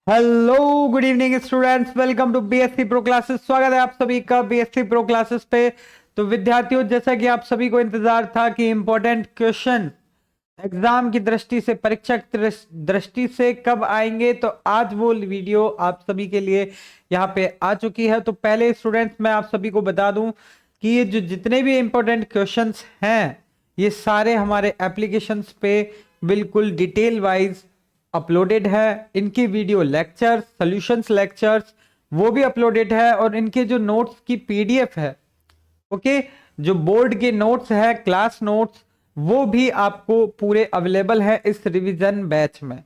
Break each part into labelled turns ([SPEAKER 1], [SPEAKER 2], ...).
[SPEAKER 1] Hello good evening students, welcome to BSc pro classes. स्वागत है आप सभी का बीएससी प्रो क्लासेस पे। तो विद्यार्थियों, जैसा कि आप सभी को इंतजार था कि इंपॉर्टेंट क्वेश्चन एग्जाम की दृष्टि से, परीक्षा की दृष्टि से कब आएंगे, तो आज वो वीडियो आप सभी के लिए यहाँ पे आ चुकी है। तो पहले स्टूडेंट्स, मैं आप सभी को बता दूं कि ये जो जितने भी इंपॉर्टेंट क्वेश्चंस हैं, ये सारे हमारे एप्लीकेशंस पे बिल्कुल डिटेल वाइज अपलोडेड है। इनकी वीडियो लेक्चर्स, सॉल्यूशंस लेक्चर्स, वो भी अपलोडेड है। और इनके जो नोट्स की पीडीएफ है, ओके, जो बोर्ड के नोट्स है, क्लास नोट्स, वो भी आपको पूरे अवेलेबल है इस रिवीजन बैच में।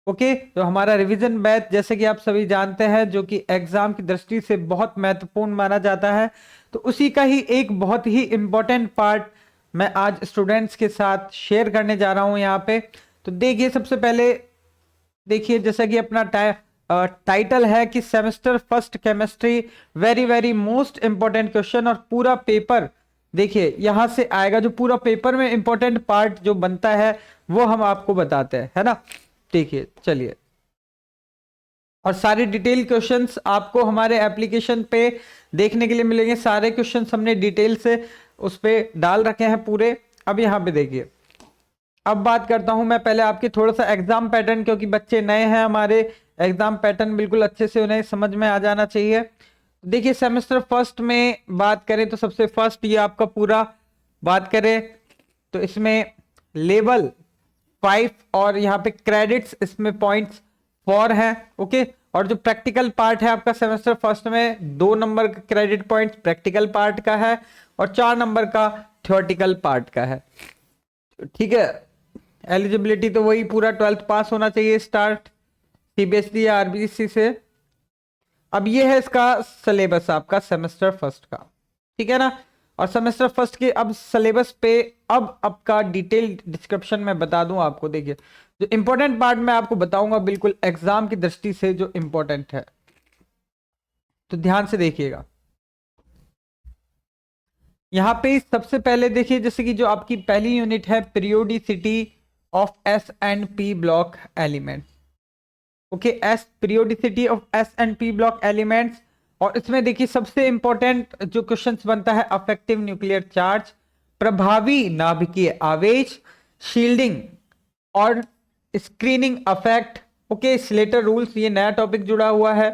[SPEAKER 1] ओके, तो हमारा रिवीजन बैच, जैसे कि आप सभी जानते हैं, जो कि एग्जाम की दृष्टि से बहुत महत्वपूर्ण माना जाता है, तो उसी का ही एक बहुत ही इंपॉर्टेंट पार्ट मैं आज स्टूडेंट्स के साथ शेयर करने जा रहा हूं यहाँ पे। तो देखिए, सबसे पहले देखिए, जैसा कि अपना टाइटल है कि semester first chemistry very very most important question, और पूरा पेपर देखिए यहां से आएगा। जो पूरा पेपर में इंपॉर्टेंट पार्ट जो बनता है वो हम आपको बताते हैं, है ना। देखिए, चलिए, और सारे डिटेल क्वेश्चंस आपको हमारे एप्लीकेशन पे देखने के लिए मिलेंगे। सारे क्वेश्चंस हमने डिटेल से उस पे डाल रखे हैं पूरे। अब यहाँ पे देखिए, अब बात करता हूं मैं पहले आपके थोड़ा सा एग्जाम पैटर्न, क्योंकि बच्चे नए हैं हमारे, एग्जाम पैटर्न बिल्कुल अच्छे से उन्हें समझ में आ जाना चाहिए। देखिए, सेमेस्टर फर्स्ट में बात करें तो सबसे फर्स्ट ये आपका पूरा बात करें तो इसमें लेवल 5 और यहाँ पे क्रेडिट्स, इसमें पॉइंट्स 4 है। ओके, और जो प्रैक्टिकल पार्ट है आपका सेमेस्टर फर्स्ट में, 2 नंबर का क्रेडिट पॉइंट प्रैक्टिकल पार्ट का है और 4 नंबर का थ्योरेटिकल पार्ट का है। ठीक है, एलिजिबिलिटी तो वही पूरा 12th पास होना चाहिए, स्टार्ट सीबीएसई या आरबीसी से। अब ये है इसका सिलेबस आपका सेमेस्टर फर्स्ट का, ठीक है ना। और सेमेस्टर फर्स्ट के अब सिलेबस पे अब आपका डिटेल डिस्क्रिप्शन में बता दूं आपको। देखिए, जो इंपॉर्टेंट पार्ट मैं आपको बताऊंगा बिल्कुल एग्जाम की दृष्टि से जो इंपॉर्टेंट है, तो ध्यान से देखिएगा। यहाँ पे सबसे पहले देखिए, जैसे कि जो आपकी पहली यूनिट है, periodicity of S and P block element. Okay, S periodicity of S and P block elements. और इसमें देखिए सबसे इंपॉर्टेंट जो क्वेश्चंस बनता है, अफेक्टिव न्यूक्लियर चार्ज, प्रभावी नाभिकीय आवेश, शील्डिंग और screening affect. Okay, Slater rules, ये नया टॉपिक जुड़ा हुआ है।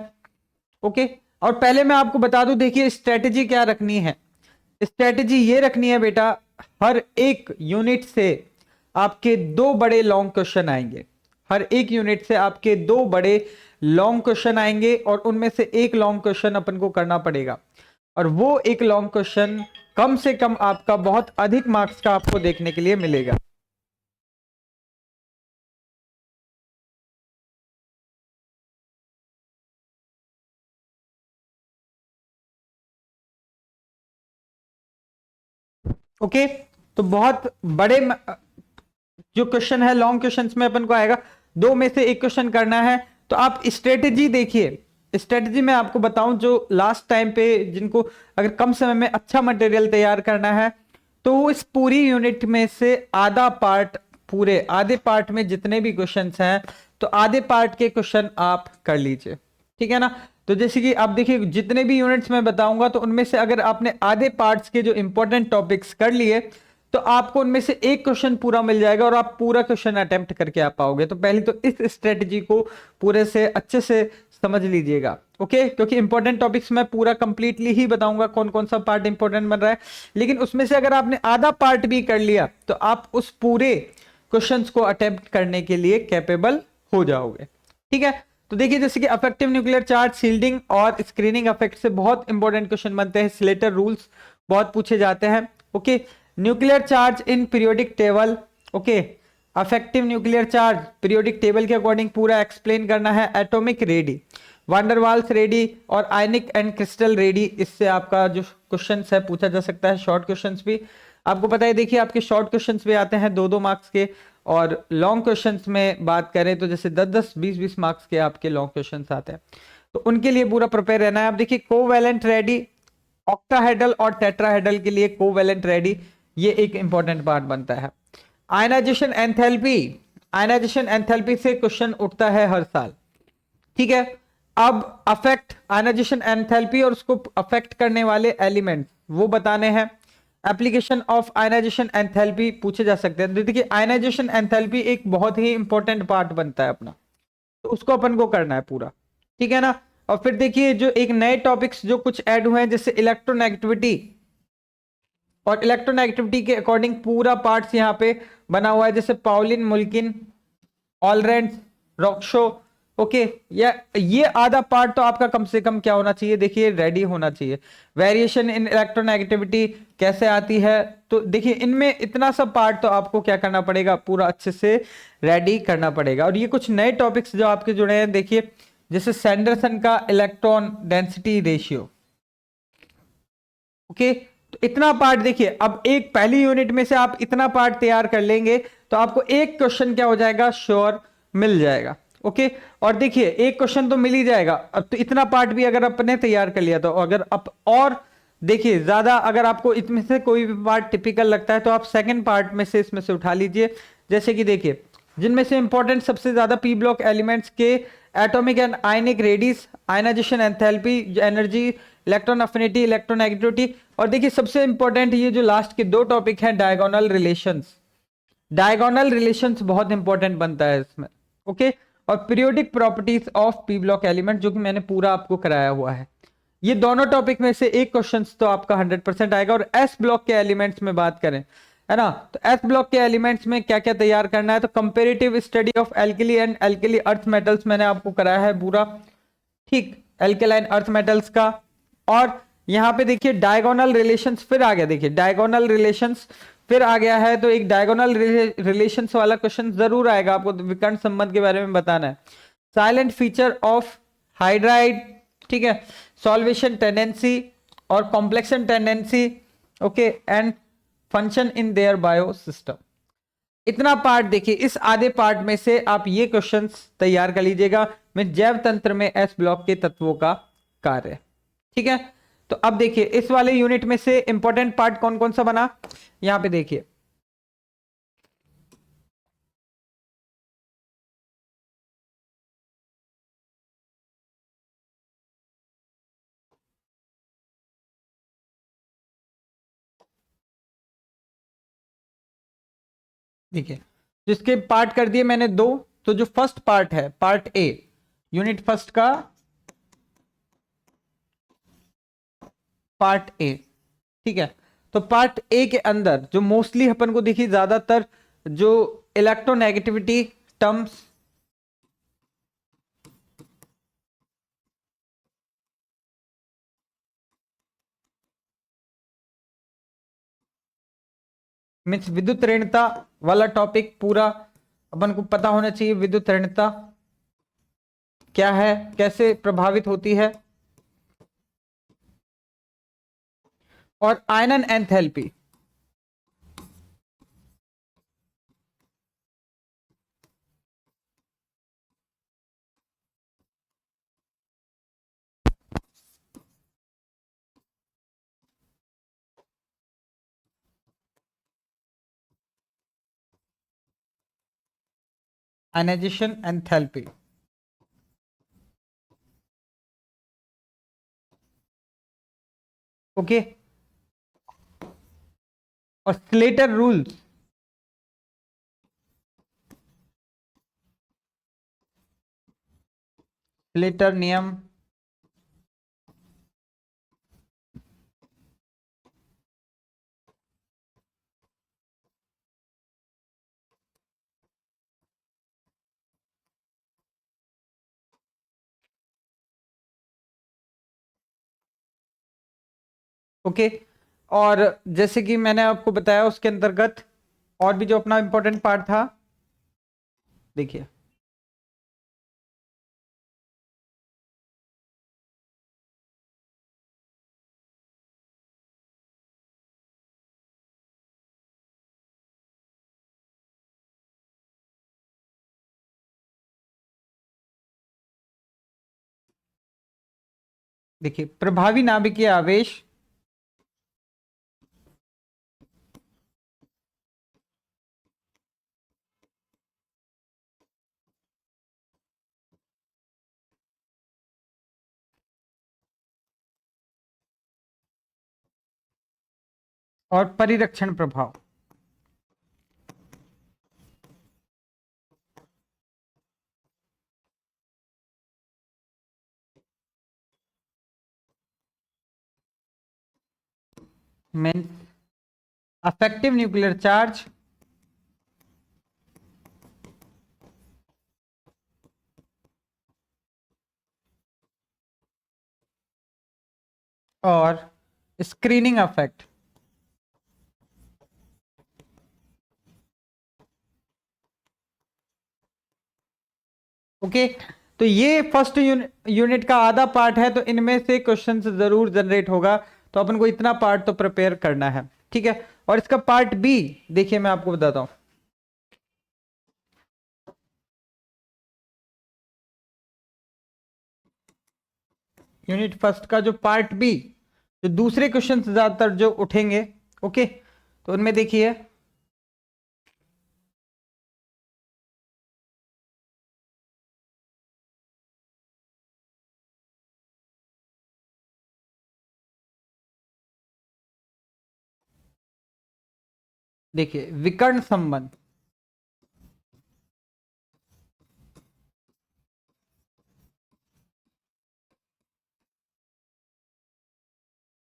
[SPEAKER 1] ओके, और पहले मैं आपको बता दूं, देखिए स्ट्रेटेजी क्या रखनी है। स्ट्रेटेजी ये रखनी है बेटा, हर एक यूनिट से आपके 2 बड़े लॉन्ग क्वेश्चन आएंगे। हर एक यूनिट से आपके 2 बड़े लॉन्ग क्वेश्चन आएंगे, और उनमें से एक लॉन्ग क्वेश्चन अपन को करना पड़ेगा। और वो एक लॉन्ग क्वेश्चन कम से कम आपका बहुत अधिक मार्क्स का आपको देखने के लिए मिलेगा। ओके, तो बहुत बड़े जो क्वेश्चन है लॉन्ग क्वेश्चंस में अपन को आएगा, 2 में से एक क्वेश्चन करना है। तो आप स्ट्रेटेजी देखिए, स्ट्रेटेजी में आपको बताऊं, जो लास्ट टाइम पे जिनको अगर कम समय में अच्छा मटेरियल तैयार करना है, तो वो इस पूरी यूनिट में से आधा पार्ट, पूरे आधे पार्ट में जितने भी क्वेश्चंस हैं, तो आधे पार्ट के क्वेश्चन आप कर लीजिए, ठीक है ना। तो जैसे कि आप देखिए, जितने भी यूनिट्स मैं बताऊंगा, तो उनमें से अगर आपने आधे पार्ट्स के जो इंपॉर्टेंट टॉपिक्स कर लिए, तो आपको उनमें से एक क्वेश्चन पूरा मिल जाएगा और आप पूरा क्वेश्चन अटेम्प्ट करके आ पाओगे। तो पहले तो इस स्ट्रेटजी को पूरे से अच्छे से समझ लीजिएगा। ओके, क्योंकि इंपॉर्टेंट टॉपिक्स मैं पूरा कंप्लीटली ही बताऊंगा कौन कौन सा पार्ट इंपॉर्टेंट बन रहा है, लेकिन उसमें से अगर आपने आधा पार्ट भी कर लिया, तो आप उस पूरे क्वेश्चंस को अटेम्प्ट करने के लिए कैपेबल हो जाओगे, ठीक है। तो देखिए, जैसे कि अफेक्टिव न्यूक्लियर चार्ज, शील्डिंग और स्क्रीनिंग इफेक्ट से बहुत इंपॉर्टेंट क्वेश्चन बनते हैं। स्लेटर रूल्स बहुत पूछे जाते हैं। Okay, nuclear charge in periodic table. Okay, affective nuclear charge periodic table के अकॉर्डिंग पूरा एक्सप्लेन करना है। एटॉमिक रेडी, वांडरवाल्स रेडी और आयनिक एंड क्रिस्टल रेडी, इससे आपका जो क्वेश्चन है पूछा जा सकता है। शॉर्ट क्वेश्चंस भी आपको पता है, देखिए आपके शॉर्ट क्वेश्चंस भी आते हैं 2-2 मार्क्स के, और लॉन्ग क्वेश्चंस में बात करें तो जैसे 10-10, 20-20 मार्क्स के आपके लॉन्ग क्वेश्चंस आते हैं। तो उनके लिए पूरा प्रिपेयर रहना है। आप देखिए, कोवैलेंट रेडी, ऑक्टाहेड्रल और टेट्राहेड्रल के लिए कोवैलेंट रेडी, ये एक इंपॉर्टेंट पार्ट बनता है। आयनाइजेशन एंथैल्पी, आयनाइजेशन एंथैल्पी से क्वेश्चन उठता है हर साल, ठीक है। अब अफेक्ट आयनाइजेशन एंथैल्पी और उसको अफेक्ट करने वाले एलिमेंट वो बताने हैं। एप्लीकेशन ऑफ आयनाइजेशन एंथैल्पी पूछे जा सकते हैं। देखिए आयनाइजेशन एंथैल्पी एक बहुत ही इंपॉर्टेंट पार्ट बनता है अपना, तो उसको अपन को करना है पूरा, ठीक है ना। और फिर देखिए जो एक नए टॉपिक्स जो कुछ ऐड हुए हैं जैसे इलेक्ट्रोनेगेटिविटी, और इलेक्ट्रोनेगेटिविटी के अकॉर्डिंग पूरा पार्ट्स यहाँ पे बना हुआ है, जैसे पाउलिन मुल्किन, ऑलरेंट, रॉक्शो। ओके, ये आधा पार्ट तो आपका कम से कम क्या होना चाहिए, देखिए रेडी होना चाहिए। वेरिएशन इन इलेक्ट्रोनेगेटिविटी कैसे आती है, तो देखिए इनमें इतना सा पार्ट तो आपको क्या करना पड़ेगा, पूरा अच्छे से रेडी करना पड़ेगा। और ये कुछ नए टॉपिक्स जो आपके जुड़े हैं, देखिए जैसे सैंडरसन का इलेक्ट्रॉन डेंसिटी रेशियो। ओके, तो इतना पार्ट देखिए, अब एक पहली यूनिट में से आप इतना पार्ट तैयार कर लेंगे तो आपको एक क्वेश्चन क्या हो जाएगा, श्योर मिल जाएगा। ओके, और देखिए एक क्वेश्चन तो मिल ही जाएगा। अब तो इतना पार्ट भी अगर अपने तैयार कर लिया तो अगर आप और देखिए ज्यादा अगर आपको इसमें से कोई भी पार्ट टिपिकल लगता है तो आप सेकंड पार्ट में से इसमें से उठा लीजिए। जैसे कि देखिए जिनमें से इंपॉर्टेंट सबसे ज्यादा पी ब्लॉक एलिमेंट्स के atomic and ionic radius, ionisation enthalpy, energy, electron affinity, electronegativity, और देखिए सबसे इंपॉर्टेंट ये जो लास्ट के दो टॉपिक हैं डायगोनल रिलेशंस। डायगोनल रिलेशंस बहुत इंपॉर्टेंट बनता है इसमें। ओके, और periodic properties of P block element जो कि मैंने पूरा आपको कराया हुआ है। ये दोनों टॉपिक में से एक क्वेश्चन तो आपका 100% आएगा। और एस ब्लॉक के एलिमेंट्स में बात करें, है ना, तो एस ब्लॉक के एलिमेंट्स में क्या क्या तैयार करना है, तो comparative study of alkali and alkali earth metals मैंने आपको कराया है पूरा, ठीक, एल्केलाइन अर्थ मेटल्स का। और यहां पे देखिए डायगोनल रिलेशंस फिर आ गया, देखिए डायगोनल रिलेशंस फिर आ गया है, तो एक डायगोनल रिलेशंस वाला क्वेश्चन जरूर आएगा, आपको विकर्ण संबंध के बारे में बताना है। साइलेंट फीचर ऑफ हाइड्राइड, ठीक है, सॉल्वेशन टेंडेंसी और complexion tendency, okay, and function in their biosystem. इतना पार्ट देखिए, इस आधे पार्ट में से आप ये क्वेश्चंस तैयार कर लीजिएगा में जैव तंत्र में एस ब्लॉक के तत्वों का कार्य, ठीक है। तो अब देखिए इस वाले यूनिट में से इंपॉर्टेंट पार्ट कौन कौन सा बना, यहां पे देखिए देखिए जिसके पार्ट कर दिए मैंने दो। तो जो फर्स्ट पार्ट है, पार्ट ए, यूनिट फर्स्ट का पार्ट ए, ठीक है। तो पार्ट ए के अंदर जो मोस्टली अपन को देखिए ज्यादातर जो इलेक्ट्रोनेगेटिविटी टर्म्स, मीन्स विद्युत ऋणता वाला टॉपिक पूरा अपन को पता होना चाहिए। विद्युत ऋणता क्या है, कैसे प्रभावित होती है, और आयनन एंथैल्पी। आयनाइजेशन एंथैल्पी, ओके, और स्लेटर रूल्स, स्लेटर नियम, ओके। और जैसे कि मैंने आपको बताया उसके अंतर्गत और भी जो अपना इंपॉर्टेंट पार्ट था, देखिए देखिए प्रभावी नाभिकीय आवेश, और परिरक्षण प्रभाव। मीन्स अफेक्टिव न्यूक्लियर चार्ज और स्क्रीनिंग इफेक्ट। ओके, तो ये फर्स्ट यूनिट का आधा पार्ट है, तो इनमें से क्वेश्चन जरूर जनरेट होगा, तो अपन को इतना पार्ट तो प्रिपेयर करना है, ठीक है। और इसका पार्ट बी देखिए, मैं आपको बताता हूं। यूनिट फर्स्ट का जो पार्ट बी, जो दूसरे क्वेश्चन ज्यादातर जो उठेंगे, ओके, तो उनमें देखिए देखिए विकर्ण संबंध,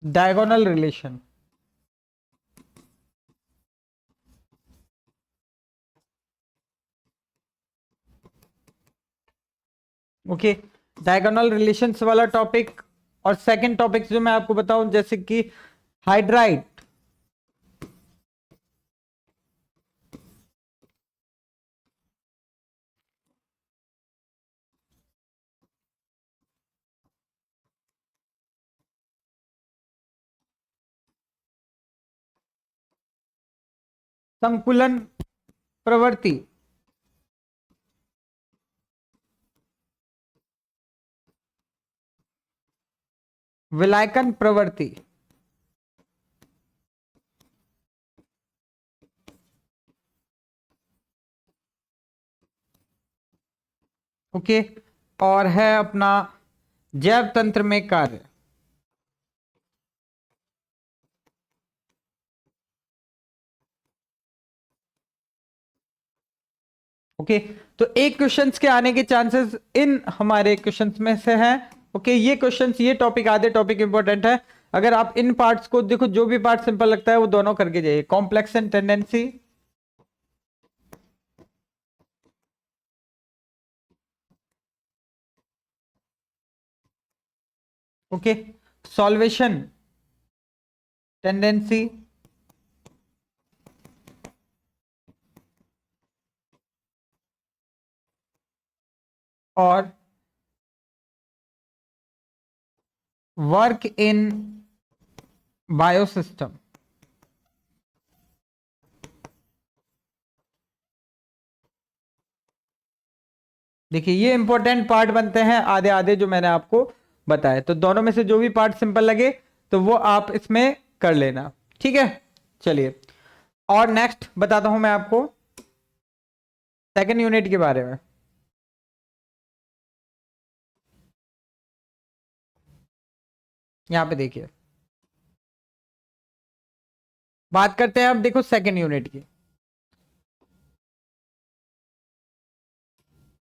[SPEAKER 1] diagonal relation, okay, diagonal relations वाला टॉपिक। और सेकंड टॉपिक जो मैं आपको बताऊं, जैसे कि हाइड्राइड, संकुलन प्रवृत्ति, विलायकन प्रवृत्ति, ओके, और है अपना जैव तंत्र में कार्य। ओके, तो एक क्वेश्चंस के आने के चांसेस इन हमारे क्वेश्चंस में से हैं। ओके, ये क्वेश्चंस, ये टॉपिक, आधे टॉपिक इंपॉर्टेंट है। अगर आप इन पार्ट्स को देखो, जो भी पार्ट सिंपल लगता है वो दोनों करके जाइए। Complex and tendency, okay, solvation tendency, और वर्क इन बायोसिस्टम। देखिए ये इंपॉर्टेंट पार्ट बनते हैं आधे आधे जो मैंने आपको बताया, तो दोनों में से जो भी पार्ट सिंपल लगे तो वो आप इसमें कर लेना, ठीक है। चलिए, और नेक्स्ट बताता हूं मैं आपको सेकेंड यूनिट के बारे में। यहां पे देखिए, बात करते हैं अब, देखो सेकेंड यूनिट की।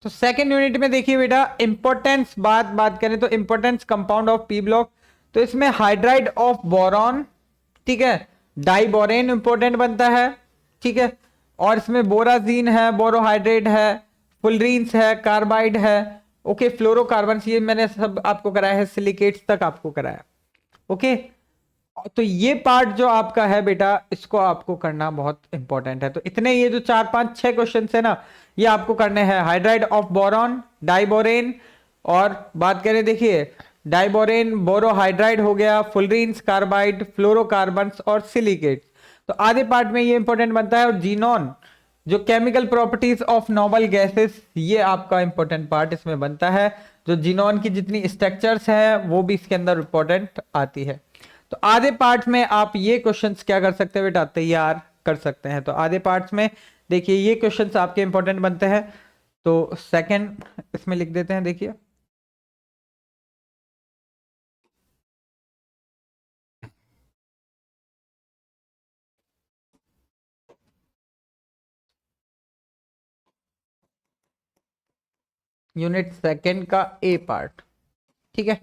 [SPEAKER 1] तो सेकेंड यूनिट में देखिए बेटा, इंपॉर्टेंस बात करें तो importance compound of P block, तो इसमें हाइड्राइड ऑफ बोरॉन, ठीक है, डाइबोरेन इंपॉर्टेंट बनता है, ठीक है, और इसमें बोराजीन है, बोरोहाइड्रेट है, फुलरीन्स है, कार्बाइड है, ओके, फ्लोरोकार्बन, ये मैंने सब आपको कराया है, सिलिकेट्स तक आपको कराया, ओके। तो ये पार्ट जो आपका है बेटा, इसको आपको करना बहुत इंपॉर्टेंट है। तो इतने ये जो 4 5 6 क्वेश्चन है ना, ये आपको करने हैं। हाइड्राइड ऑफ बोरॉन, डाइबोरेन, और बात करें देखिए, डाइबोरेन, बोरोहाइड्राइड हो गया, फुलरीन्स, कार्बाइड, फ्लोरोकार्बन्स और सिलिकेट्स। तो आधे पार्ट में ये इंपॉर्टेंट बनता है। और जीनोन, जो chemical properties of noble gases, ये आपका इंपॉर्टेंट पार्ट इसमें बनता है। जो जीनोन की जितनी स्ट्रक्चर्स हैं वो भी इसके अंदर इंपॉर्टेंट आती है। तो आधे पार्ट में आप ये क्वेश्चंस क्या कर सकते हैं बेटा, तैयार कर सकते हैं। तो आधे पार्ट्स में देखिए ये क्वेश्चंस आपके इंपॉर्टेंट बनते हैं। तो सेकंड इसमें लिख देते हैं, देखिए यूनिट सेकंड का ए पार्ट। ठीक है,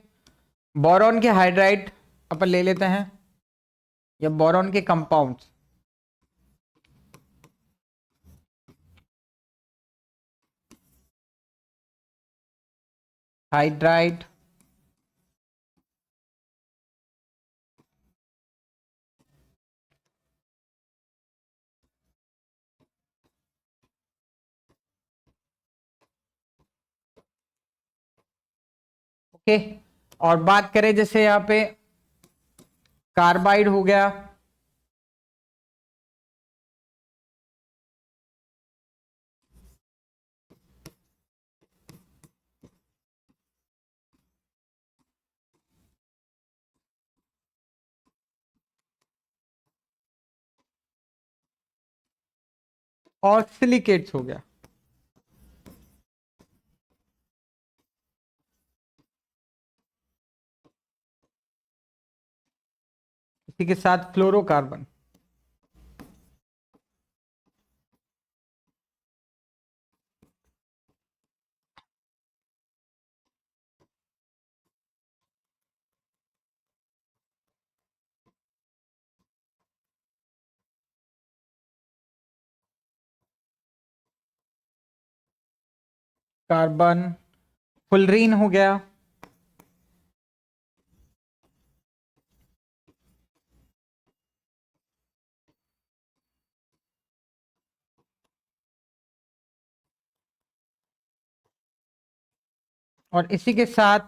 [SPEAKER 1] बोरॉन के हाइड्राइड अपन ले लेते हैं, या बोरॉन के कंपाउंड्स। Hydride, okay. और बात करें जैसे यहाँ पे कार्बाइड हो गया, और सिलिकेट्स हो गया। इसी के साथ फ्लोरोकार्बन। कार्बन, फुलरीन हो गया, और इसी के साथ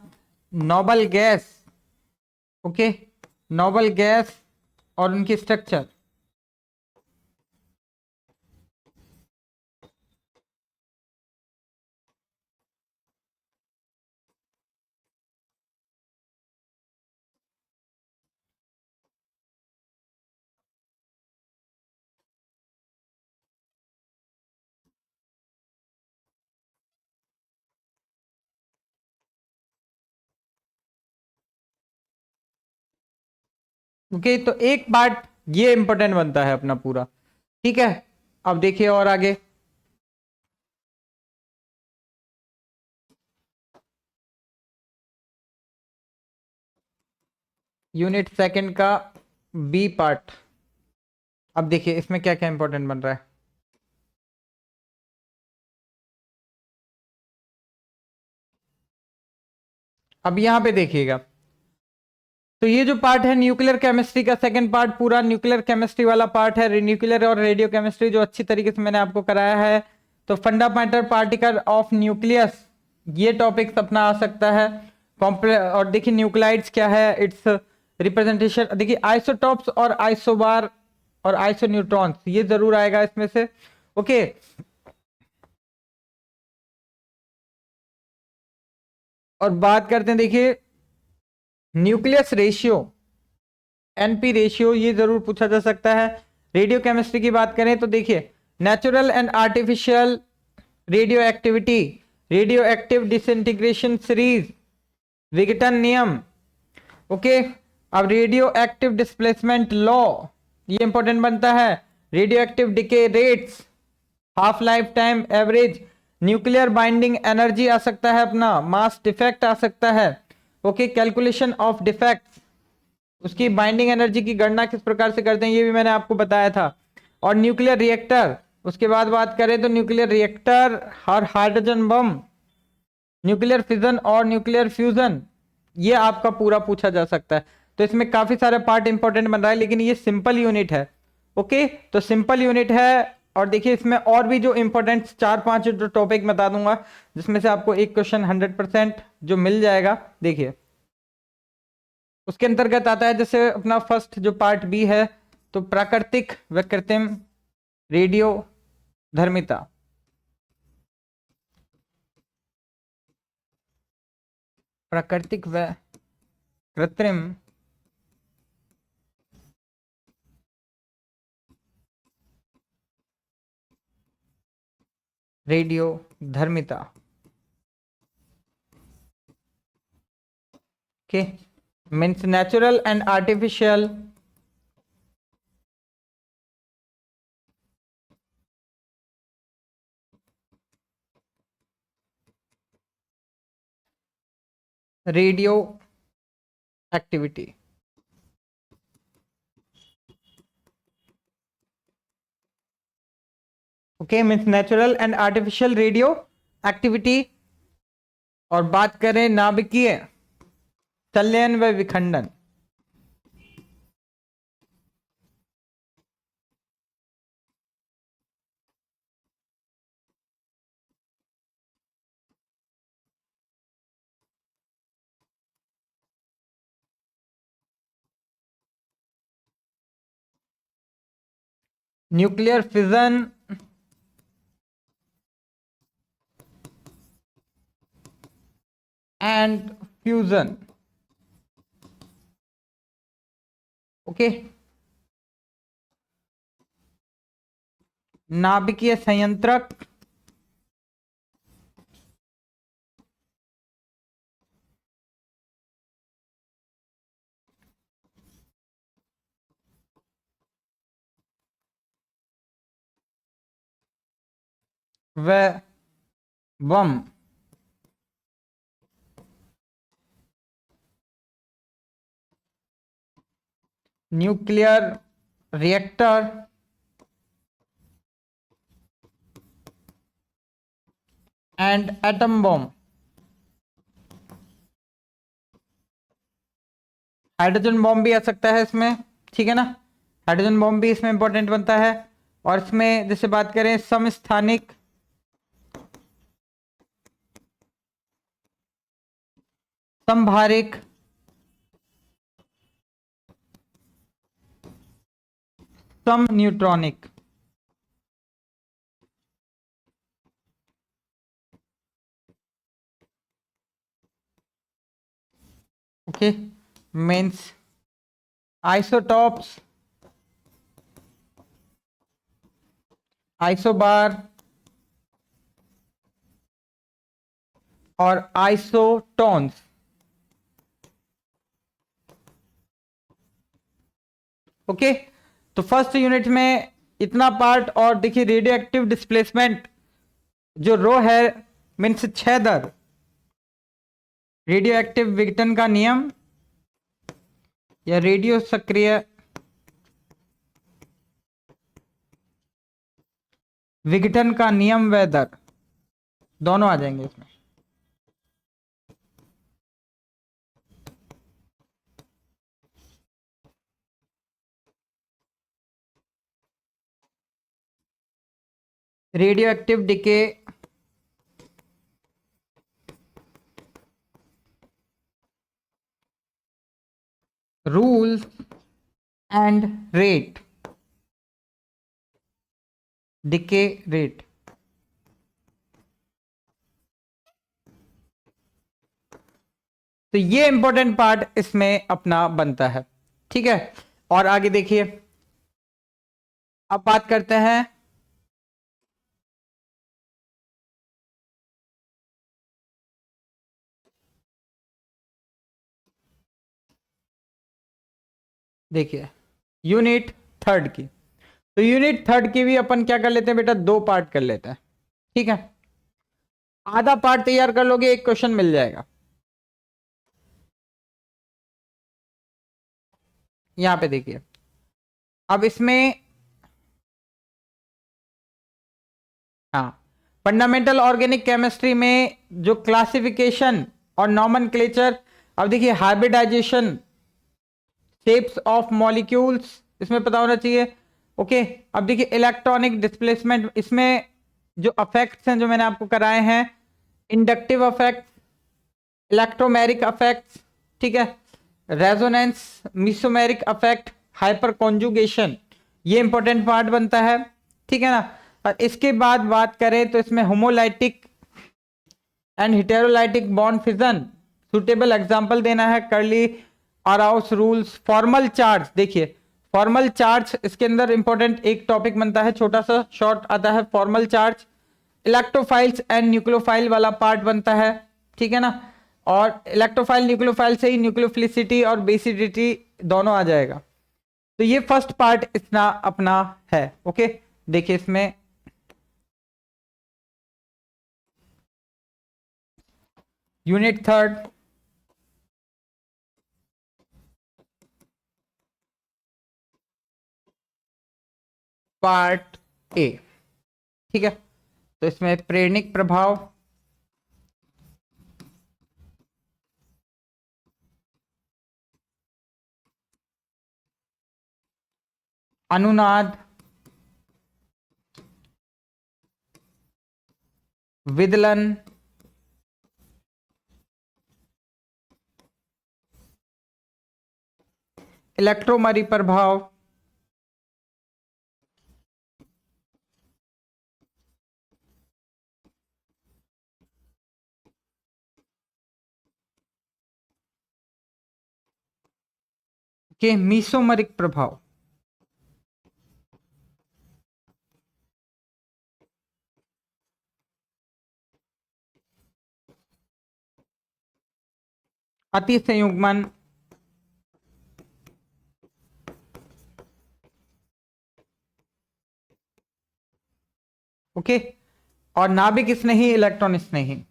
[SPEAKER 1] noble gas. Okay, noble gas और उनकी स्ट्रक्चर। ओके, तो एक पार्ट ये इंपॉर्टेंट बनता है अपना पूरा। ठीक है, अब देखिए और आगे। यूनिट सेकंड का बी पार्ट। अब देखिए इसमें क्या क्या इंपॉर्टेंट बन रहा है। अब यहां पे देखिएगा, तो ये जो पार्ट है न्यूक्लियर केमिस्ट्री का सेकंड पार्ट, पूरा न्यूक्लियर केमिस्ट्री वाला पार्ट है, न्यूक्लियर और रेडियो केमिस्ट्री जो अच्छी तरीके से मैंने आपको कराया है। तो फंडामेंटल पार्टिकल ऑफ न्यूक्लियस, ये टॉपिक अपना आ सकता है। और देखिए न्यूक्लाइड्स क्या है, इट्स रिप्रेजेंटेशन। देखिए आइसोटॉप्स और आइसोबार और आइसोन्यूट्रॉन्स, ये जरूर आएगा इसमें से। ओके, और बात करते हैं, देखिए न्यूक्लियस रेशियो, एनपी रेशियो, ये जरूर पूछा जा सकता है। रेडियो केमिस्ट्री की बात करें तो देखिए natural and artificial radioactivity, radioactive disintegration series, विघटन नियम। ओके, अब रेडियो एक्टिव डिस्प्लेसमेंट लॉ, ये इंपॉर्टेंट बनता है। Radioactive decay rates, half life time average, nuclear binding energy आ सकता है अपना, मास डिफेक्ट आ सकता है। ओके, कैलकुलेशन ऑफ डिफेक्ट, उसकी बाइंडिंग एनर्जी की गणना किस प्रकार से करते हैं ये भी मैंने आपको बताया था। और न्यूक्लियर रिएक्टर, उसके बाद बात करें तो न्यूक्लियर रिएक्टर और हाइड्रोजन बम, न्यूक्लियर फिजन और न्यूक्लियर फ्यूजन, ये आपका पूरा पूछा जा सकता है। तो इसमें काफी सारे पार्ट इंपॉर्टेंट बन रहा है, लेकिन ये सिंपल यूनिट है। ओके, तो सिंपल यूनिट है। और देखिए इसमें और भी जो इंपॉर्टेंट चार पांच जो टॉपिक बता दूंगा, जिसमें से आपको एक क्वेश्चन 100% जो मिल जाएगा। देखिए उसके अंतर्गत आता है, जैसे अपना फर्स्ट जो पार्ट बी है, तो प्राकृतिक व कृत्रिम रेडियो धर्मिता। प्राकृतिक व कृत्रिम रेडियो धर्मिता। Okay, means natural and artificial radioactivity. Okay, means natural and artificial radioactivity. और बात करें नाभिकीय संलयन व विखंडन। Nuclear fission and fusion. Okay, नाभिकीय संयंत्रक व बम। Nuclear reactor and atom bomb. Hydrogen bomb भी आ सकता है इसमें, ठीक है ना। हाइड्रोजन बॉम्ब भी इसमें इंपॉर्टेंट बनता है। और इसमें जैसे बात करें समस्थानिक समभारिक सम neutronic. Okay, means isotopes, isobar और आइसोटोन्स। ओके, तो फर्स्ट यूनिट में इतना पार्ट। और देखिए रेडियो एक्टिव डिस्प्लेसमेंट जो रो है मीन्स 6 दर, रेडियो एक्टिव विघटन का नियम या रेडियो सक्रिय विघटन का नियम व दर दोनों आ जाएंगे इसमें। Radio active decay rules and rate, decay rate. तो ये इंपॉर्टेंट पार्ट इसमें अपना बनता है, ठीक है। और आगे देखिए, अब बात करते हैं देखिए यूनिट थर्ड की। तो यूनिट थर्ड की भी अपन क्या कर लेते हैं बेटा, 2 पार्ट कर लेते हैं, ठीक है। आधा पार्ट तैयार कर लोगे, एक क्वेश्चन मिल जाएगा। यहां पे देखिए, अब इसमें हाँ, फंडामेंटल ऑर्गेनिक केमिस्ट्री में जो क्लासिफिकेशन और नॉमेनक्लेचर, अब देखिए हाइब्रिडाइजेशन, शेप्स ऑफ मॉलिक्यूल्स इसमें पता होना चाहिए। ओके, अब देखिए इलेक्ट्रॉनिक डिस्प्लेसमेंट, इसमें जो अफेक्ट्स हैं जो मैंने आपको कराए हैं, इंडक्टिव अफेक्ट, इलेक्ट्रोमेरिक अफेक्ट्स, ठीक है, रेजोनेंस, मिसोमेरिक अफेक्ट, हाइपर कॉन्जुगेशन, ये इंपॉर्टेंट पार्ट बनता है, ठीक है ना। और इसके बाद बात करें तो इसमें homolytic and heterolytic bond fission, suitable example देना है, curly arrows rules, formal charge. देखिए फॉर्मल चार्ज इसके अंदर इंपॉर्टेंट एक टॉपिक बनता है, छोटा सा शॉर्ट आता है formal charge. Electrophiles and nucleophile वाला पार्ट बनता है, ठीक है ना। और इलेक्ट्रोफाइल न्यूक्लियोफाइल से ही न्यूक्लियोफिलिसिटी और बेसिडिटी दोनों आ जाएगा। तो ये फर्स्ट पार्ट इतना अपना है। ओके, देखिए इसमें यूनिट थर्ड पार्ट ए। ठीक है, तो इसमें प्रेरणिक प्रभाव, अनुनाद, विदलन, इलेक्ट्रोमरी प्रभाव, के मीसोमरिक प्रभाव। अति संयुग्मन, ओके, और नाभिक स्नेही, इलेक्ट्रॉन स्नेही।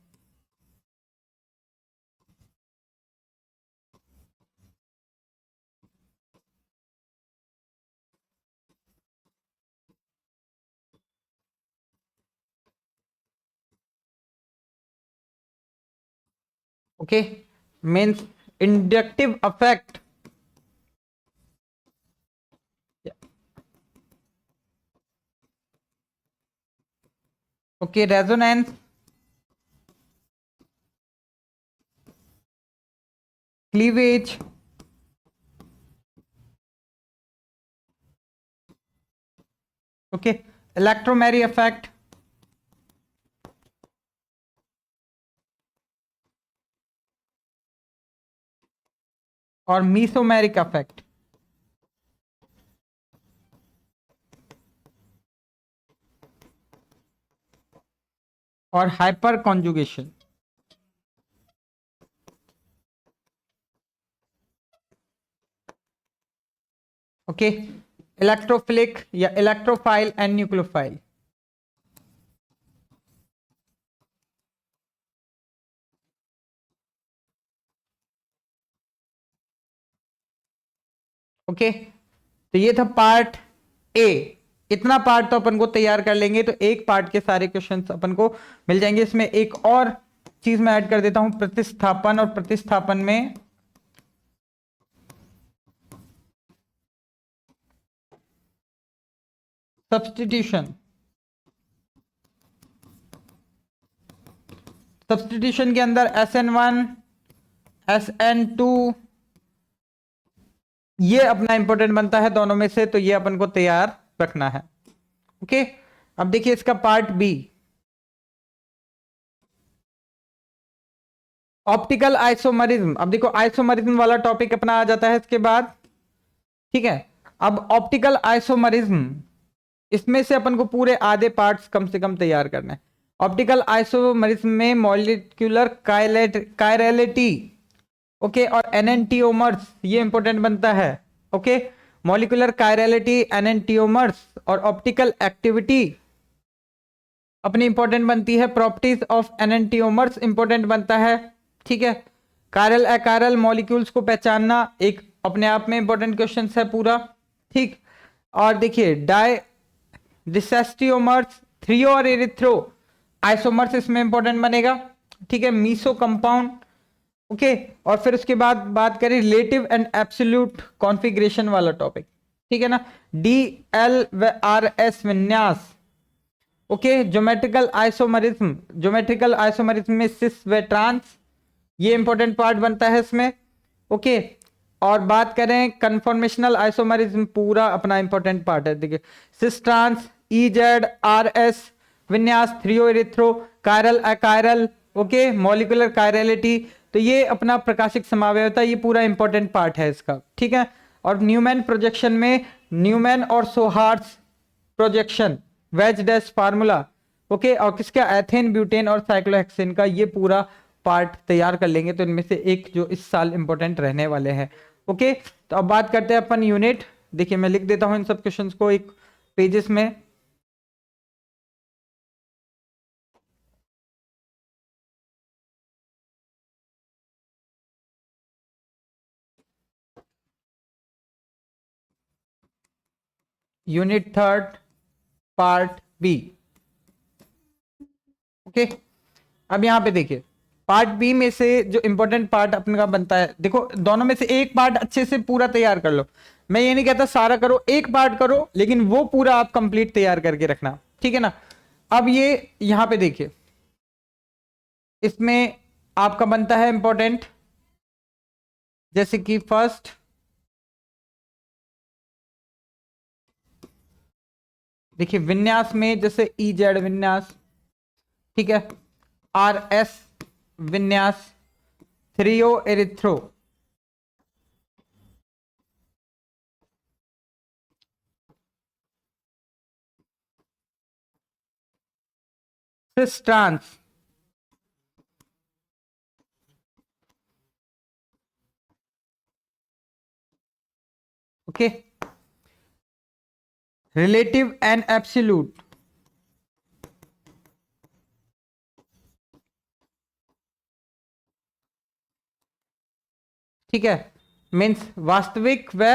[SPEAKER 1] Okay, means inductive effect, okay, resonance, cleavage, okay, electromery effect, और मीसोमेरिक इफेक्ट। और हाइपर कॉन्जुगेशन। ओके, इलेक्ट्रोफिलिक या इलेक्ट्रोफाइल एंड न्यूक्लियोफाइल। ओके, तो ये था पार्ट ए। इतना पार्ट तो अपन को तैयार कर लेंगे तो एक पार्ट के सारे क्वेश्चंस अपन को मिल जाएंगे। इसमें एक और चीज मैं ऐड कर देता हूं, प्रतिस्थापन। और प्रतिस्थापन में सब्स्टिट्यूशन। सब्स्टिट्यूशन के अंदर SN1, SN2 ये अपना इंपॉर्टेंट बनता है दोनों में से, तो ये अपन को तैयार रखना है। ओके, अब देखिए इसका पार्ट बी, ऑप्टिकल आइसोमरिज्म। अब देखो आइसोमरिज्म वाला टॉपिक अपना आ जाता है इसके बाद। ठीक है, अब ऑप्टिकल आइसोमरिज्म, इसमें से अपन को पूरे आधे पार्ट्स कम से कम तैयार करना है। ऑप्टिकल आइसोमरिज्म में मॉलिक्यूलर कायरलिटी, ओके, और एनेंटियोमर्स ये इंपॉर्टेंट बनता है। ओके, मॉलिक्यूलर कायरलिटी, एनेंटियोमर्स और ऑप्टिकल एक्टिविटी अपनी इंपॉर्टेंट बनती है। प्रॉपर्टीज ऑफ एनेंटियोमर्स इंपॉर्टेंट बनता है। ठीक है, कायरल अकायरल मॉलिक्यूल्स को पहचानना एक अपने आप में इंपॉर्टेंट क्वेश्चन है पूरा। ठीक, और देखिए डाई डिसेस्टियोमर्स, थ्रियो और एरिथ्रो आइसोमर्स इसमें इंपॉर्टेंट बनेगा। ठीक है, मीसो कंपाउंड। ओके, और फिर उसके बाद बात करें रिलेटिव एंड एब्सोल्यूट कॉन्फ़िगरेशन वाला टॉपिक। ठीक है ना, DL व RS विन्यास। Okay, geometrical isomerism, geometrical isomerism में सिस व ट्रांस ये इंपॉर्टेंट पार्ट बनता है इसमें। ओके, और बात करें कन्फॉर्मेशनल आइसोमरिज्म, पूरा अपना इंपॉर्टेंट पार्ट है। देखिए सिस ट्रांस, EZ RS विन्यास, threo erythro, chiral achiral, okay, molecular chirality, तो ये अपना प्रकाशिक समावयवता, ये पूरा इंपॉर्टेंट पार्ट है इसका। ठीक है, और न्यूमैन प्रोजेक्शन में न्यूमैन और sawhorse projection, wedge dash formula, okay, और किसका एथेन ब्यूटेन और साइक्लोहेक्सेन का ये पूरा पार्ट तैयार कर लेंगे तो इनमें से एक जो इस साल इंपॉर्टेंट रहने वाले हैं। ओके, तो अब बात करते हैं अपन यूनिट। देखिए मैं लिख देता हूं इन सब क्वेश्चंस को एक पेजेस में। Unit third, part B. Okay, अब यहां पे देखिए पार्ट बी में से जो इंपॉर्टेंट पार्ट अपने का बनता है, देखो दोनों में से एक पार्ट अच्छे से पूरा तैयार कर लो। मैं ये नहीं कहता सारा करो, एक पार्ट करो, लेकिन वो पूरा आप कंप्लीट तैयार करके रखना, ठीक है ना। अब ये यहां पे देखिए, इसमें आपका बनता है इंपॉर्टेंट, जैसे कि फर्स्ट देखिए विन्यास में जैसे ई जेड विन्यास, ठीक है, आर एस विन्यास, threo erythro, cis trans, okay, relative and absolute, ठीक है, मीन्स वास्तविक व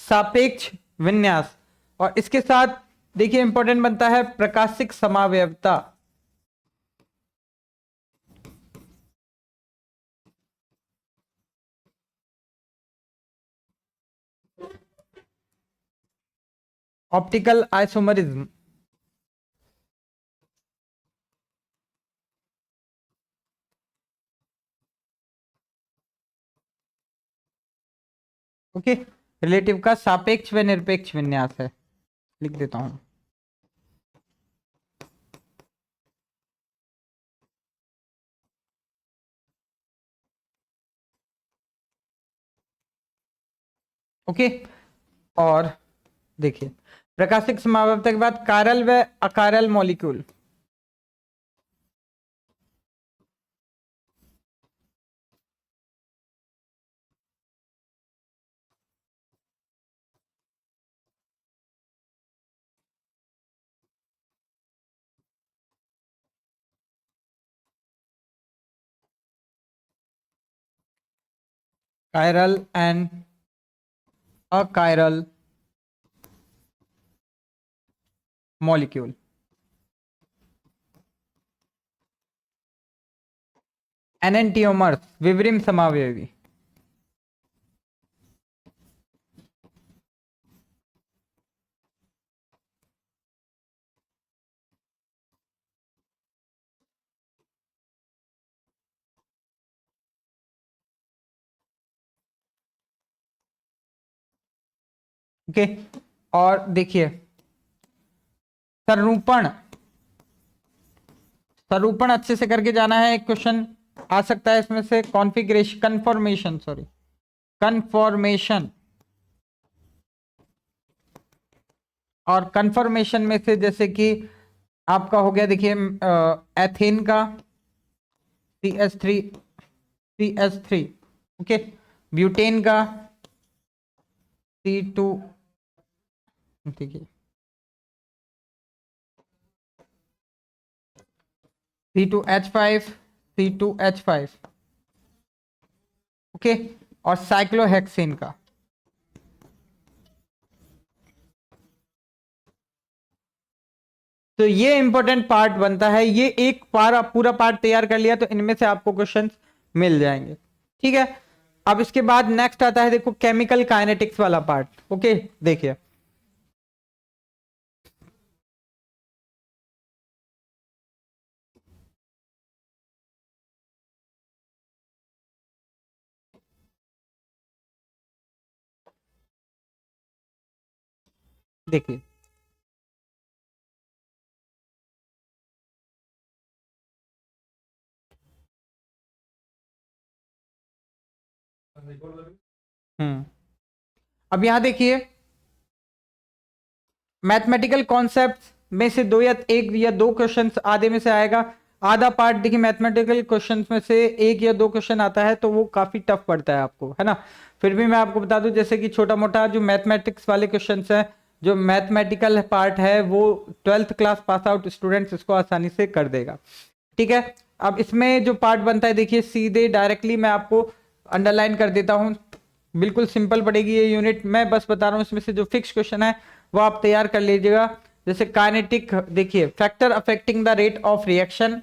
[SPEAKER 1] सापेक्ष विन्यास। और इसके साथ देखिए इंपॉर्टेंट बनता है प्रकाशिक समावयवता, ऑप्टिकल आइसोमरिज्म, ओके, रिलेटिव का सापेक्ष व निरपेक्ष विन्यास है, लिख देता हूं। ओके, और देखिए प्रकाशिक समावयवता के बाद कारल व अकारल molecule, chiral and achiral molecule, enantiomers विवरिम समावयवी, ओके। और देखिए संरूपण, संरूपण अच्छे से करके जाना है, एक क्वेश्चन आ सकता है इसमें से, कॉन्फ़िगरेशन कन्फॉर्मेशन, सॉरी कन्फॉर्मेशन, और कन्फर्मेशन में से जैसे कि आपका हो गया देखिए एथेन का CH3, ओके, ब्यूटेन का C2, ठीक है, C2H5, C2H5, ओके, और साइक्लोहेक्सेन का, तो ये इंपॉर्टेंट पार्ट बनता है। ये एक पूरा पार्ट तैयार कर लिया तो इनमें से आपको क्वेश्चंस मिल जाएंगे, ठीक है। अब इसके बाद नेक्स्ट आता है देखो केमिकल काइनेटिक्स वाला पार्ट, ओके। देखिए देखिए अब यहां देखिए मैथमेटिकल कॉन्सेप्ट में से एक या दो क्वेश्चंस आधे में से आएगा। आधा पार्ट देखिए मैथमेटिकल क्वेश्चंस में से एक या दो क्वेश्चन आता है तो वो काफी टफ पड़ता है आपको, है ना। फिर भी मैं आपको बता दूं जैसे कि छोटा मोटा जो मैथमेटिक्स वाले क्वेश्चंस हैं, जो मैथमेटिकल पार्ट है वो 12th class pass out students इसको आसानी से कर देगा, ठीक है। अब इसमें जो पार्ट बनता है देखिए सीधे डायरेक्टली मैं आपको अंडरलाइन कर देता हूं, बिल्कुल सिंपल पड़ेगी ये यूनिट। मैं बस बता रहा हूं इसमें से जो फिक्स क्वेश्चन है वो आप तैयार कर लीजिएगा। जैसे काइनेटिक, देखिए factor affecting the rate of reaction,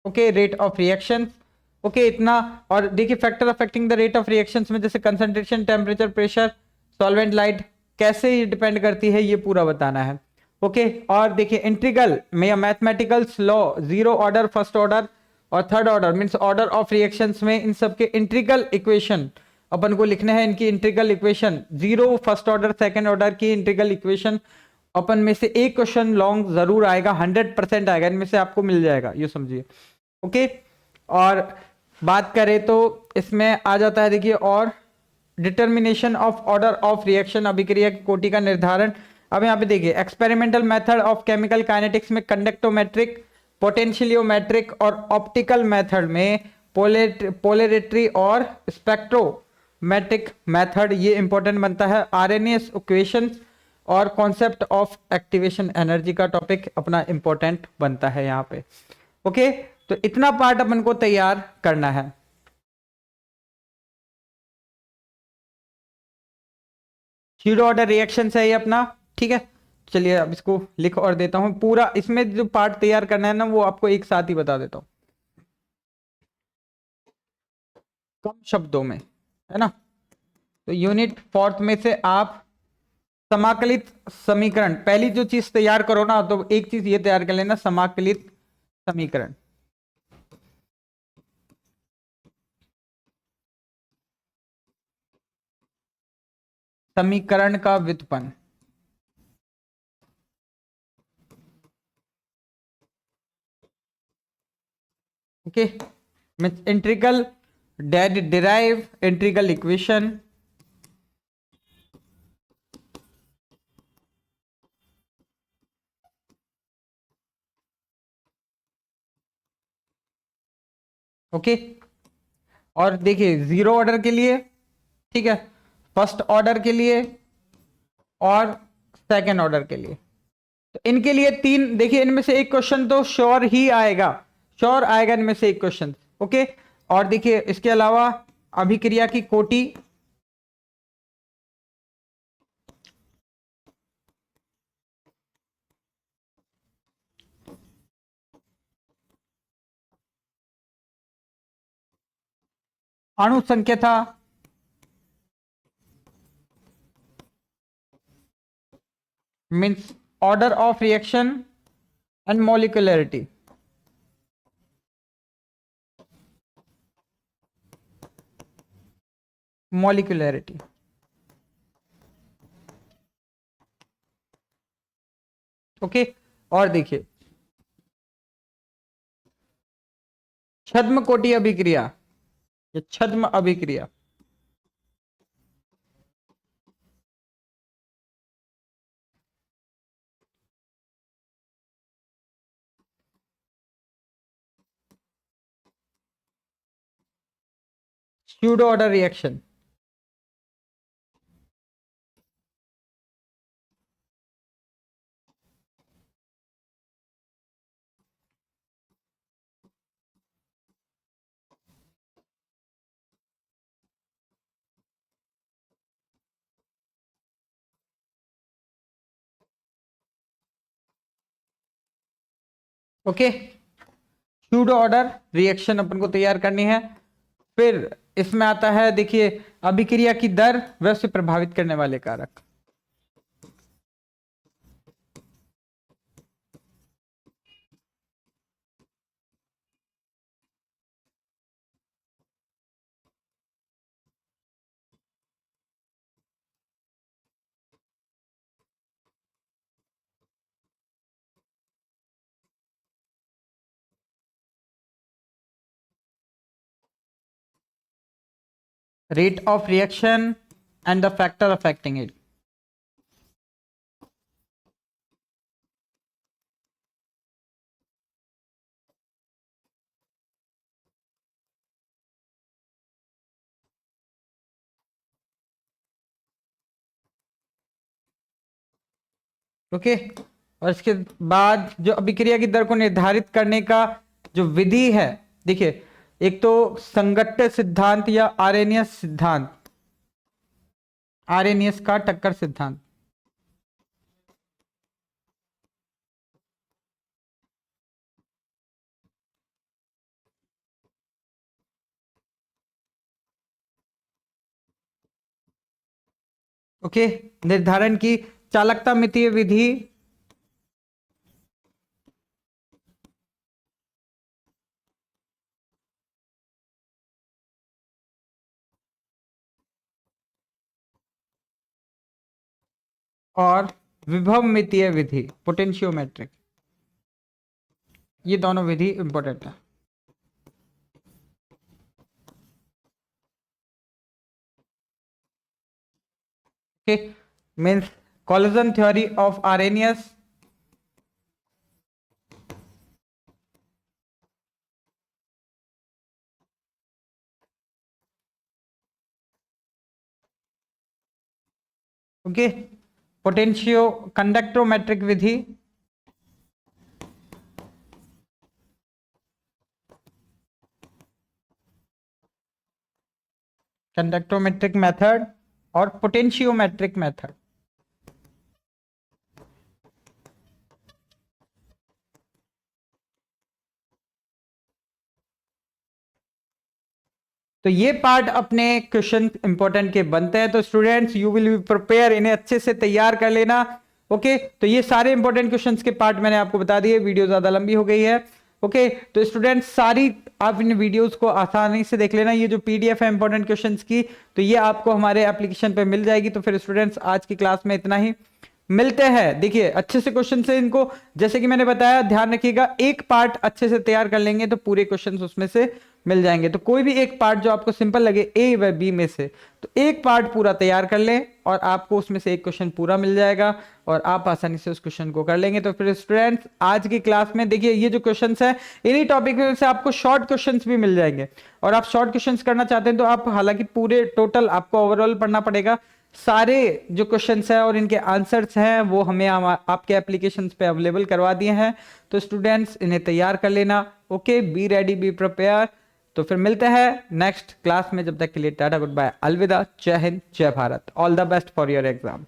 [SPEAKER 1] okay rate of reaction, okay इतना। और देखिए factor affecting the rate of reactions में जैसे concentration, temperature, pressure, solvent, light, कैसे ये डिपेंड करती है ये पूरा बताना है, ओके। और देखिए इंटीग्रल में mathematicals law, zero order, first order और third order means order of reactions में इन सब के इंटीग्रल इक्वेशन अपन को लिखने हैं। इनकी integral equation, zero first order second order की इंटीग्रल इक्वेशन अपन में से एक क्वेश्चन लॉन्ग जरूर आएगा, 100% आएगा, इनमें से आपको मिल जाएगा, ये समझिए, ओके। और बात करें तो इसमें आ जाता है, देखिए और determination of order of reaction, अभिक्रिया की कोटि का निर्धारण। अब यहाँ पे देखिए experimental method of chemical kinetics में कंडक्टोमेट्रिक, पोटेंशियोमेट्रिक और ऑप्टिकल मेथड में पोलैरिटी और स्पेक्ट्रोमेट्रिक मेथड, ये इंपॉर्टेंट बनता है। आरएनएस इक्वेशंस और कॉन्सेप्ट ऑफ एक्टिवेशन एनर्जी का टॉपिक अपना इंपॉर्टेंट बनता है यहाँ पे, ओके। तो इतना पार्ट अपन को तैयार करना है। स्यूडो ऑर्डर रिएक्शन है ये अपना, ठीक है। चलिए अब इसको लिख और देता हूं पूरा, इसमें जो पार्ट तैयार करना है ना वो आपको एक साथ ही बता देता हूं कम शब्दों में, है ना। तो यूनिट फोर्थ में से आप समाकलित समीकरण, पहली जो चीज तैयार करो ना तो एक चीज ये तैयार कर लेना, समाकलित समीकरण। समीकरण का व्युत्पन्न, okay. Integral derive integral equation, okay. और देखिए जीरो ऑर्डर के लिए, ठीक है, फर्स्ट ऑर्डर के लिए और सेकंड ऑर्डर के लिए, तो इनके लिए तीन, देखिए इनमें से एक क्वेश्चन तो श्योर ही आएगा, श्योर आएगा इनमें से एक क्वेश्चन, ओके। और देखिए इसके अलावा अभिक्रिया की कोटि, अणु संख्या means order of reaction and molecularity, molecularity, okay. और देखिए छद्म कोटि अभिक्रिया, ये छद्म अभिक्रिया, pseudo order reaction, okay. Pseudo order reaction अपन को तैयार करनी है। फिर इसमें आता है, देखिए अभिक्रिया की दर व उसे प्रभावित करने वाले कारक, rate of reaction and the factor affecting it, okay. और इसके बाद जो अभिक्रिया की दर को निर्धारित करने का जो विधि है, देखिए एक तो संगट्ट सिद्धांत या आरेनियस सिद्धांत, आरेनियस का टक्कर सिद्धांत, ओके, निर्धारण की चालकता मितीय विधि, और विभव मितीय विधि, पोटेंशियोमेट्रिक, ये दोनों विधि इंपॉर्टेंट है। Okay, means collision theory of Arrhenius, okay, potentio conductometric Vidhi, conductometric method और पोटेंशियोमेट्रिक मेथड। तो ये पार्ट अपने क्वेश्चन इंपॉर्टेंट के बनते हैं, तो students you will be prepare, इन्हें अच्छे से तैयार कर लेना। ओके, तो ये सारे इंपॉर्टेंट क्वेश्चंस के पार्ट मैंने आपको बता दिए, वीडियो ज्यादा लंबी हो गई है। ओके, तो स्टूडेंट्स सारी आप इन वीडियोस को आसानी से देख लेना। ये जो पीडीएफ है इंपॉर्टेंट क्वेश्चंस की, तो ये आपको हमारे एप्लीकेशन पे मिल जाएगी। तो फिर स्टूडेंट्स आज की क्लास में इतना ही, मिलते हैं। देखिए अच्छे से क्वेश्चन से इनको, जैसे कि मैंने बताया, ध्यान रखिएगा, एक पार्ट अच्छे से तैयार कर लेंगे तो पूरे क्वेश्चंस उसमें से मिल जाएंगे। तो कोई भी एक पार्ट जो आपको सिंपल लगे ए व बी में से, तो एक पार्ट पूरा तैयार कर लें और आपको उसमें से एक क्वेश्चन पूरा मिल जाएगा और आप आसानी से उस क्वेश्चन को कर लेंगे। तो फिर स्टूडेंट्स आज की क्लास में देखिए, ये जो क्वेश्चंस है इन्हीं टॉपिक में से आपको शॉर्ट क्वेश्चंस भी मिल जाएंगे। और आप शॉर्ट क्वेश्चंस करना चाहते हैं तो आप, हालांकि पूरे टोटल आपको ओवरऑल पढ़ना पड़ेगा, सारे जो क्वेश्चंस हैं और इनके आंसर्स हैं वो हमें आपके एप्लीकेशंस पे अवेलेबल करवा दिए हैं। तो स्टूडेंट्स इन्हें तैयार कर लेना। Okay, be ready, be prepare. तो फिर मिलते हैं नेक्स्ट क्लास में, जब तक के लिए टाटा, गुड बाय, अलविदा, जय हिंद, जय Bharat, all the best for your exam.